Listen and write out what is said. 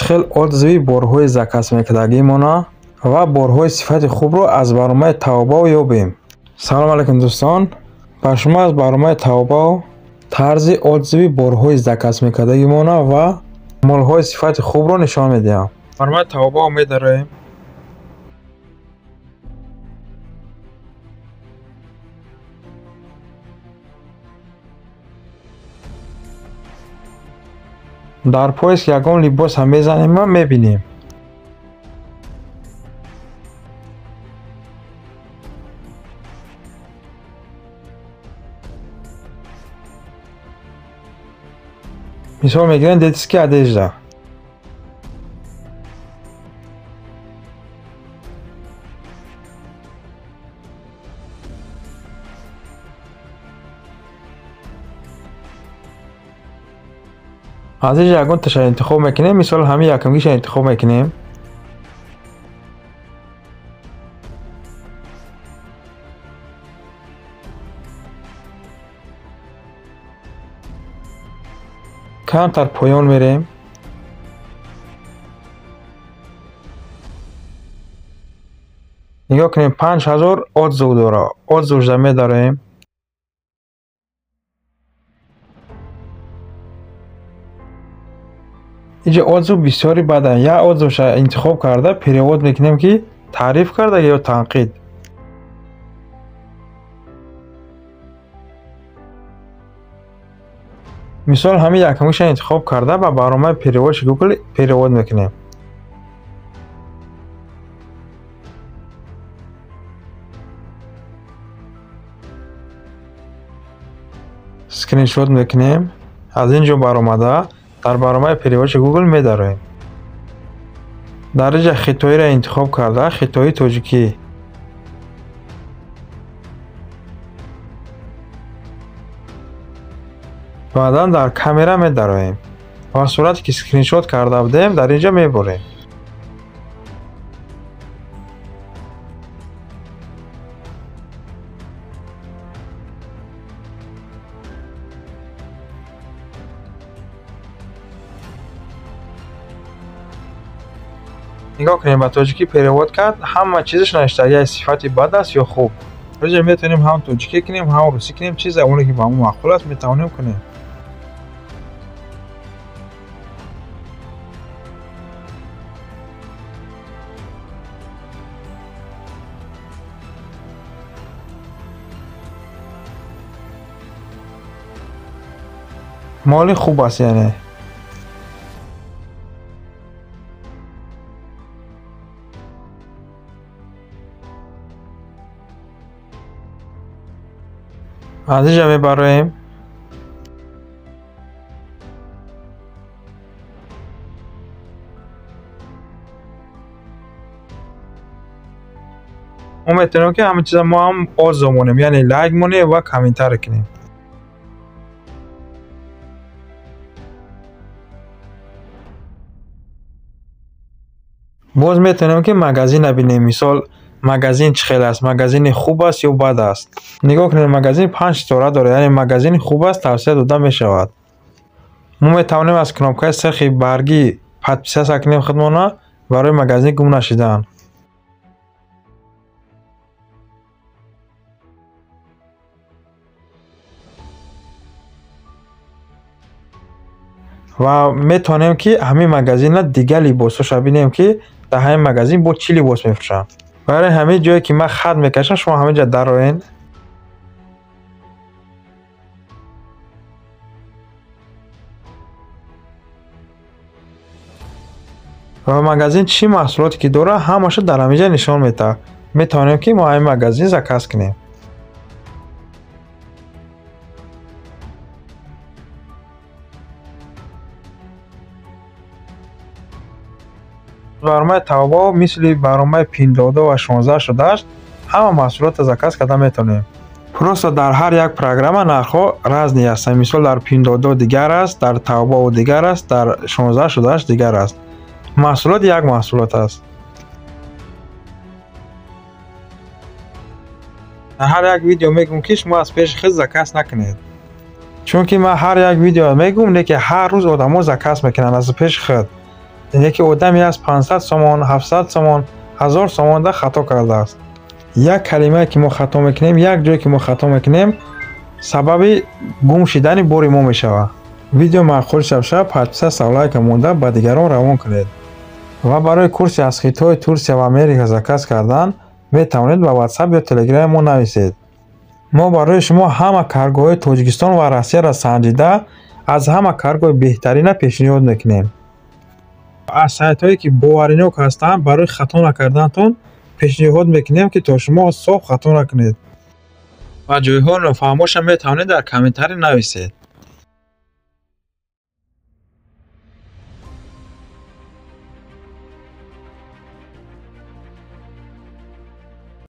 хел отзиви борҳои закасмекардагимона ва борҳои сифати хубро аз барномаи Taobao ёбем. Салом алайкум дӯстон. Ба шумо аз барномаи Taobao тарзи отзиви борҳои закасмекардагимона ва молҳои сифати хубро нишон медиҳам. Барномаи Taobao медарем. дар поиск ягон либоса мезанем ва мебинем. мисол мегирем детский одежда. аз инҷа ягон таша интихоб мекунем. мисол ҳамин якумгиша интихоб мекунем. камтар поён мерем. нигоҳ кунем 5000 отзив дора. отзившда медарем. инҷа отзив бисёри бадан. як отзивша интихоб карда перевод мекунем ки таъриф карда ё танқид. мисол ҳамин якумгиша интихоб карда ба барномаи переводши Google перевод мекунем. скриншот мекунем. аз ин ҷо баромада дар барномаи переводши Google медароем. дар инҷа хитоиро интихоб карда хитои тоҷикӣ. баъдан дар камера медароем. ва сурате ки скриншот карда будем дар инҷа мебурем. нигоҳ кунем ба тоҷикӣ перевод кард. ҳама чизаш навишта я сифати бад аст ё хуб. инҷа метавонем ҳам тоҷикӣ кунем, ҳам русӣ кунем. чӣ забоне ки ба мо маъқул аст метавонем кунем. моли хуб аст яъне. аз инҷа мебароем. мо метавонем ки ҳама чиза мо ҳам озо монем, яъне лайк монем ва комментар кунем. боз метавонем ки магазинро бинем. мисол магазин чӣ хел аст, магазини хуб аст ё бад аст. нигоҳ кунед магазин 5 ситора дорад, яъне магазини хуб аст, тавсия дода мешавад. мо метавонем аз кнопкаи сахи барги подписаться кунем худмона барои магазин гум нашидан. ва метавонем ки ҳамин магазинро дига либосоша бинем ки дар ҳамин магазин бо чӣ либос мефурӯшанд. барои ҳамин ҷое ки ман хат мекашам шумо ҳамин ҷа дароен. ва магазин чӣ маҳсулоте ки дора ҳамаша дар ҳамин ҷа нишон метавад. метавонем ки мо ҳамин магазин заказ кунем. барномаи Taobao мисли барномаи Pinduoduo ва 16 шудааст. ҳама маҳсулотро заказ карда метавонем. просто дар ҳар як программа нархҳо разни ҳастанд. мисол дар Pinduoduo дигар аст, дар Taobao дигар аст, дар 16 шудааст дигар аст. маҳсулот як маҳсулот аст. дар ҳар як видео мегӯям ки шумо аз пеши худ заказ накунед. чунки ман ҳар як видео мегӯям, лекин ҳар рӯз одамо заказ мекунанд аз пеши худ. یکی آدمی از 500 سومون 700 سومون 1000 سومون ده خطا کرده است. یک کلمه که ما خطا میکنیم، یک جایی که ما خطا میکنیم، سبب گم شدن بوری ما میشود. ویدیو معقول شد پس لایک مونده به دیگران روان کنید. و برای کورس از خطای ترکیه و امریکا زکات کردن می توانید به واتساپ یا تلگرام ما نویسید. ما برای شما همه کارگاه تاجیکستان و روسیه را سنجیده از همه کارگاه بهترین پیشنهاد میکنیم. از سایت هایی که باورناک هستند برای خطا نکردنتون پیشنهاد میکنیم که تا شما صاف خطا نکنید. و جایها نفهمش می توانید در کامنت نویسید.